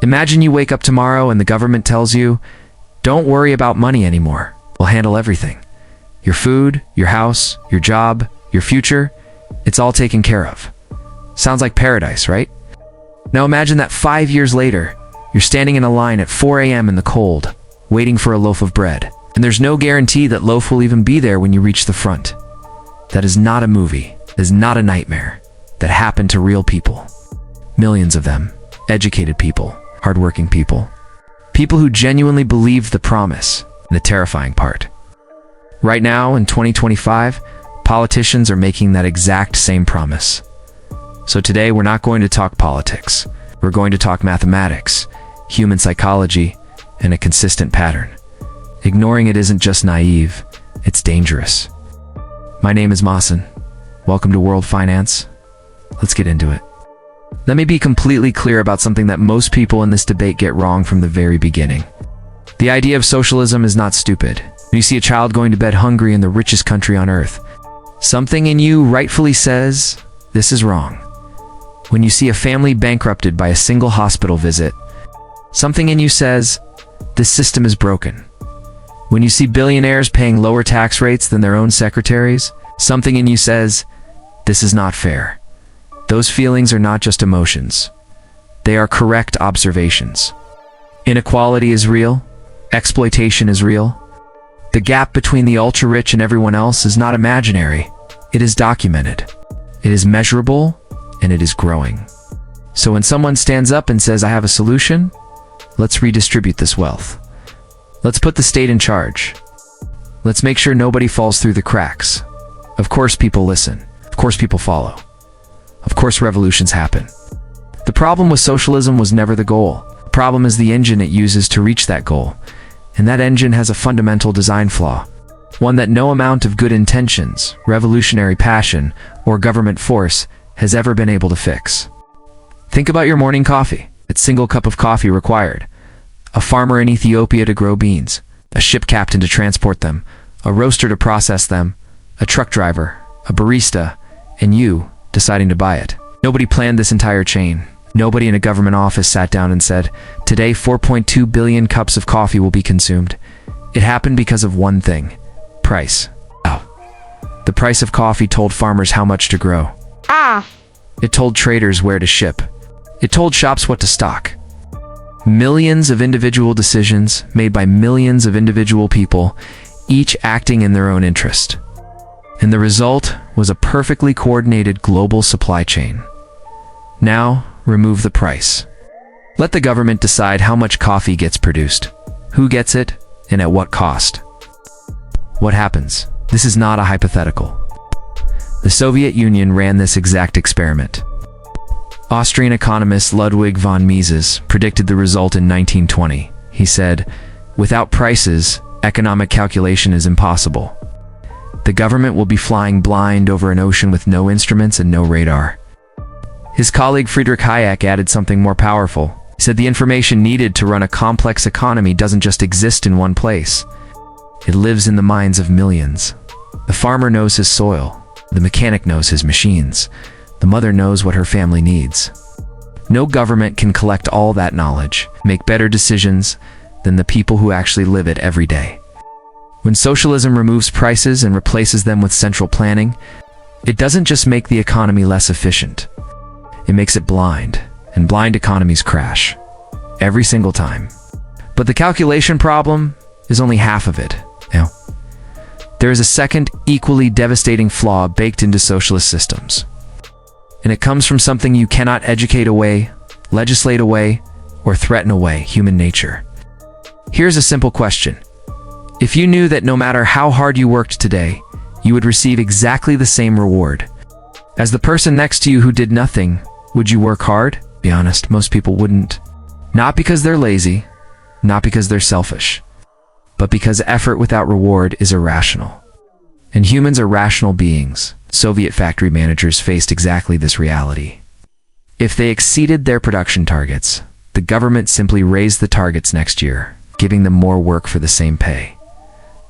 Imagine you wake up tomorrow and the government tells you, don't worry about money anymore. We'll handle everything. Your food, your house, your job, your future, it's all taken care of. Sounds like paradise, right? Now imagine that 5 years later, you're standing in a line at 4 a.m. in the cold, waiting for a loaf of bread. And there's no guarantee that loaf will even be there when you reach the front. That is not a movie. That is not a nightmare. That happened to real people. Millions of them. Educated people. Hardworking people. People who genuinely believed the promise and the terrifying part. Right now, in 2025, politicians are making that exact same promise. So today, we're not going to talk politics. We're going to talk mathematics, human psychology, and a consistent pattern. Ignoring it isn't just naive, it's dangerous. My name is Masen. Welcome to World Finance. Let's get into it. Let me be completely clear about something that most people in this debate get wrong from the very beginning. The idea of socialism is not stupid. When you see a child going to bed hungry in the richest country on earth, something in you rightfully says, this is wrong. When you see a family bankrupted by a single hospital visit, something in you says, this system is broken. When you see billionaires paying lower tax rates than their own secretaries, something in you says, this is not fair. Those feelings are not just emotions. They are correct observations. Inequality is real. Exploitation is real. The gap between the ultra-rich and everyone else is not imaginary. It is documented. It is measurable, and it is growing. So when someone stands up and says, I have a solution, let's redistribute this wealth. Let's put the state in charge. Let's make sure nobody falls through the cracks. Of course people listen. Of course people follow. Of course revolutions happen. The problem with socialism was never the goal. The problem is the engine it uses to reach that goal. And that engine has a fundamental design flaw. One that no amount of good intentions, revolutionary passion, or government force has ever been able to fix. Think about your morning coffee. That single cup of coffee required. A farmer in Ethiopia to grow beans, a ship captain to transport them, a roaster to process them, a truck driver, a barista, and you deciding to buy it. Nobody planned this entire chain. Nobody in a government office sat down and said, today 4.2 billion cups of coffee will be consumed. It happened because of one thing. Price. Oh. The price of coffee told farmers how much to grow. It told traders where to ship. It told shops what to stock. Millions of individual decisions made by millions of individual people, each acting in their own interest. And the result was a perfectly coordinated global supply chain. Now, remove the price. Let the government decide how much coffee gets produced, who gets it, and at what cost. What happens? This is not a hypothetical. The Soviet Union ran this exact experiment. Austrian economist Ludwig von Mises predicted the result in 1920. He said, without prices, economic calculation is impossible. The government will be flying blind over an ocean with no instruments and no radar. His colleague Friedrich Hayek added something more powerful. He said the information needed to run a complex economy doesn't just exist in one place. It lives in the minds of millions. The farmer knows his soil. The mechanic knows his machines. The mother knows what her family needs. No government can collect all that knowledge, make better decisions than the people who actually live it every day. When socialism removes prices and replaces them with central planning, it doesn't just make the economy less efficient. It makes it blind, and blind economies crash. Every single time. But the calculation problem is only half of it. Now, there is a second, equally devastating flaw baked into socialist systems. And it comes from something you cannot educate away, legislate away, or threaten away: human nature. Here's a simple question. If you knew that no matter how hard you worked today, you would receive exactly the same reward as the person next to you who did nothing, would you work hard? Be honest, most people wouldn't. Not because they're lazy, not because they're selfish, but because effort without reward is irrational. And humans are rational beings. Soviet factory managers faced exactly this reality. If they exceeded their production targets, the government simply raised the targets next year, giving them more work for the same pay.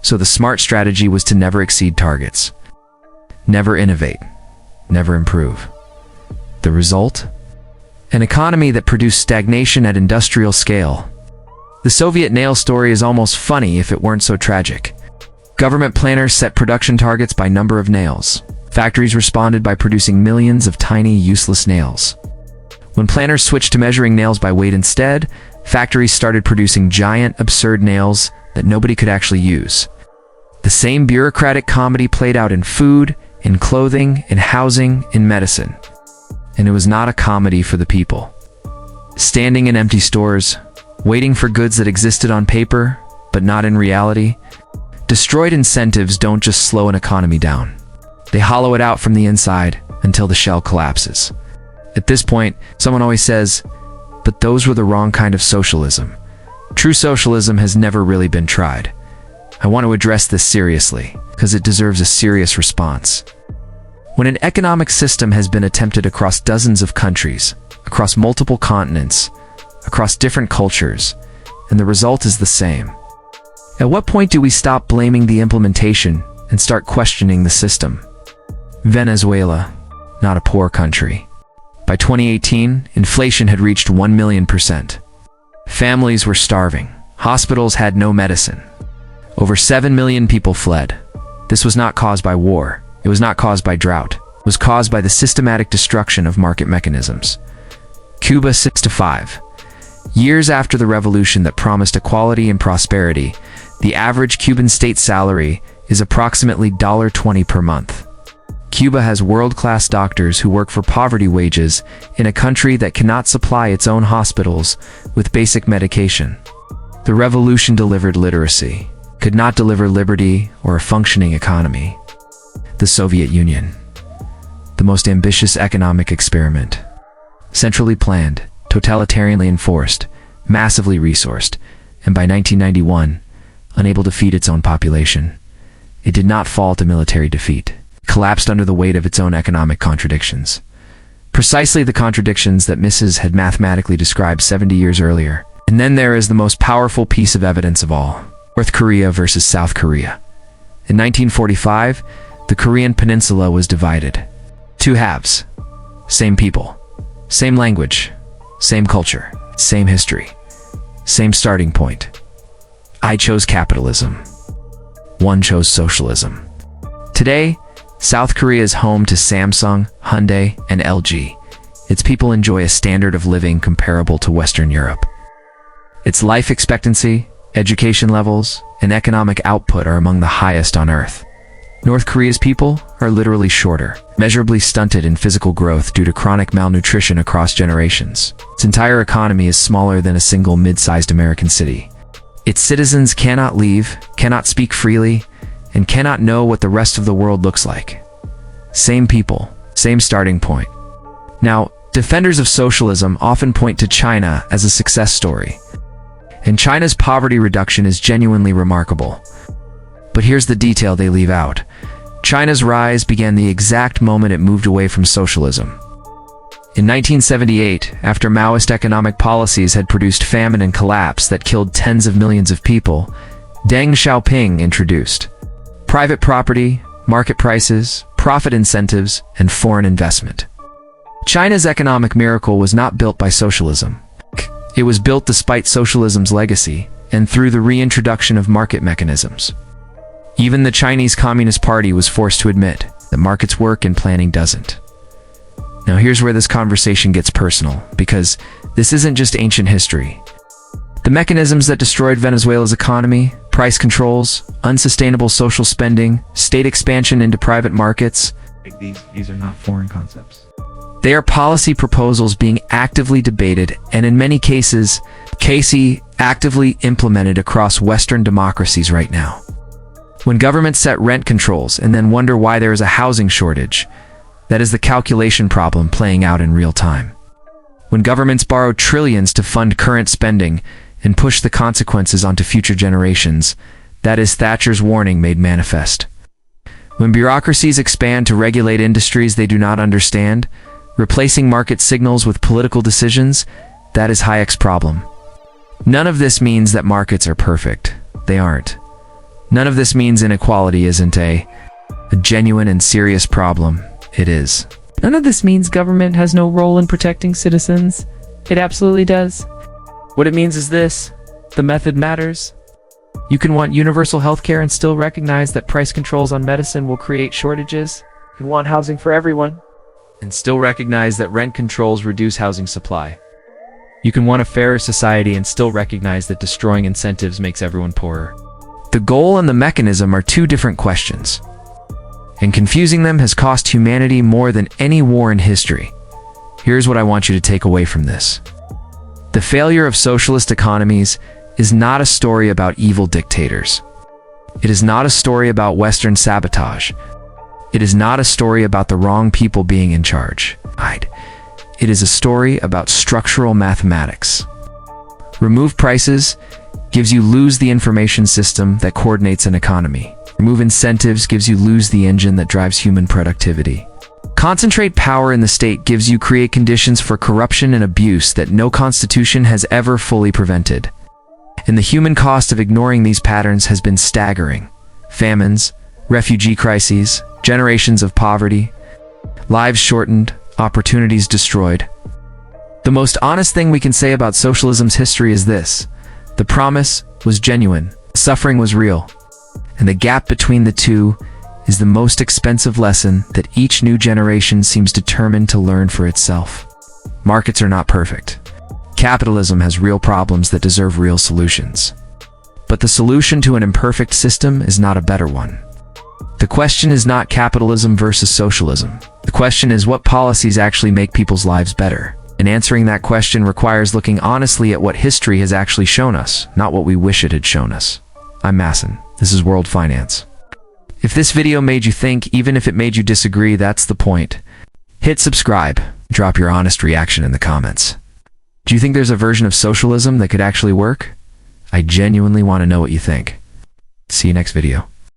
So the smart strategy was to never exceed targets, never innovate, never improve. The result? an economy that produced stagnation at industrial scale. The Soviet nail story is almost funny if it weren't so tragic. Government planners set production targets by number of nails. Factories responded by producing millions of tiny, useless nails. When planners switched to measuring nails by weight instead, factories started producing giant, absurd nails that nobody could actually use. The same bureaucratic comedy played out in food, in clothing, in housing, in medicine. And it was not a comedy for the people. Standing in empty stores, waiting for goods that existed on paper, but not in reality. Destroyed incentives don't just slow an economy down. They hollow it out from the inside until the shell collapses. At this point, someone always says, but those were the wrong kind of socialism. True socialism has never really been tried. I want to address this seriously, because it deserves a serious response. When an economic system has been attempted across dozens of countries, across multiple continents, across different cultures, and the result is the same, at what point do we stop blaming the implementation and start questioning the system? Venezuela, not a poor country. By 2018, inflation had reached 1,000,000%. Families were starving. Hospitals had no medicine. Over 7 million people fled. This was not caused by war. It was not caused by drought. It was caused by the systematic destruction of market mechanisms. Cuba 6 to 5. Years after the revolution that promised equality and prosperity, the average Cuban state salary is approximately $20 per month. Cuba has world-class doctors who work for poverty wages in a country that cannot supply its own hospitals with basic medication. The revolution delivered literacy, could not deliver liberty or a functioning economy. The Soviet Union, the most ambitious economic experiment. Centrally planned, totalitarianly enforced, massively resourced, and by 1991, unable to feed its own population. It did not fall to military defeat. It collapsed under the weight of its own economic contradictions. Precisely the contradictions that Mrs. had mathematically described 70 years earlier. And then there is the most powerful piece of evidence of all. North Korea versus South Korea. In 1945, the Korean peninsula was divided. Two halves. Same people. Same language. Same culture. Same history. Same starting point. I chose capitalism. One chose socialism. Today, South Korea is home to Samsung, Hyundai, and LG. Its people enjoy a standard of living comparable to Western Europe. Its life expectancy, education levels, and economic output are among the highest on Earth. North Korea's people are literally shorter, measurably stunted in physical growth due to chronic malnutrition across generations. Its entire economy is smaller than a single mid-sized American city. Its citizens cannot leave, cannot speak freely, and cannot know what the rest of the world looks like. Same people, same starting point. Now, defenders of socialism often point to China as a success story. And China's poverty reduction is genuinely remarkable. But here's the detail they leave out. China's rise began the exact moment it moved away from socialism. In 1978, after Maoist economic policies had produced famine and collapse that killed tens of millions of people, Deng Xiaoping introduced private property, market prices, profit incentives, and foreign investment. China's economic miracle was not built by socialism. It was built despite socialism's legacy and through the reintroduction of market mechanisms. Even the Chinese Communist Party was forced to admit that markets work and planning doesn't. Now here's where this conversation gets personal, because this isn't just ancient history. The mechanisms that destroyed Venezuela's economy, price controls, unsustainable social spending, state expansion into private markets, these are not foreign concepts. they are policy proposals being actively debated and in many cases, actively implemented across Western democracies right now. When governments set rent controls and then wonder why there is a housing shortage, that is the calculation problem playing out in real time. When governments borrow trillions to fund current spending and push the consequences onto future generations, that is Thatcher's warning made manifest. When bureaucracies expand to regulate industries they do not understand, replacing market signals with political decisions, that is Hayek's problem. None of this means that markets are perfect. They aren't. None of this means inequality isn't a genuine and serious problem. It is. None of this means government has no role in protecting citizens. It absolutely does. What it means is this: the method matters. You can want universal healthcare and still recognize that price controls on medicine will create shortages. You can want housing for everyone and still recognize that rent controls reduce housing supply. You can want a fairer society and still recognize that destroying incentives makes everyone poorer. The goal and the mechanism are two different questions, and confusing them has cost humanity more than any war in history. Here's what I want you to take away from this. The failure of socialist economies is not a story about evil dictators. It is not a story about Western sabotage. It is not a story about the wrong people being in charge. It is a story about structural mathematics. Remove prices gives you lose the information system that coordinates an economy. Remove incentives gives you lose the engine that drives human productivity. Concentrate power in the state gives you create conditions for corruption and abuse that no constitution has ever fully prevented. And the human cost of ignoring these patterns has been staggering. Famines, refugee crises, generations of poverty, lives shortened, opportunities destroyed. The most honest thing we can say about socialism's history is this: the promise was genuine, suffering was real, and the gap between the two is the most expensive lesson that each new generation seems determined to learn for itself. Markets are not perfect. Capitalism has real problems that deserve real solutions. But the solution to an imperfect system is not a better one. The question is not capitalism versus socialism. The question is what policies actually make people's lives better. And answering that question requires looking honestly at what history has actually shown us, not what we wish it had shown us. I'm Masson. This is World Finance. If this video made you think, even if it made you disagree, that's the point. Hit subscribe. Drop your honest reaction in the comments. Do you think there's a version of socialism that could actually work? I genuinely want to know what you think. See you next video.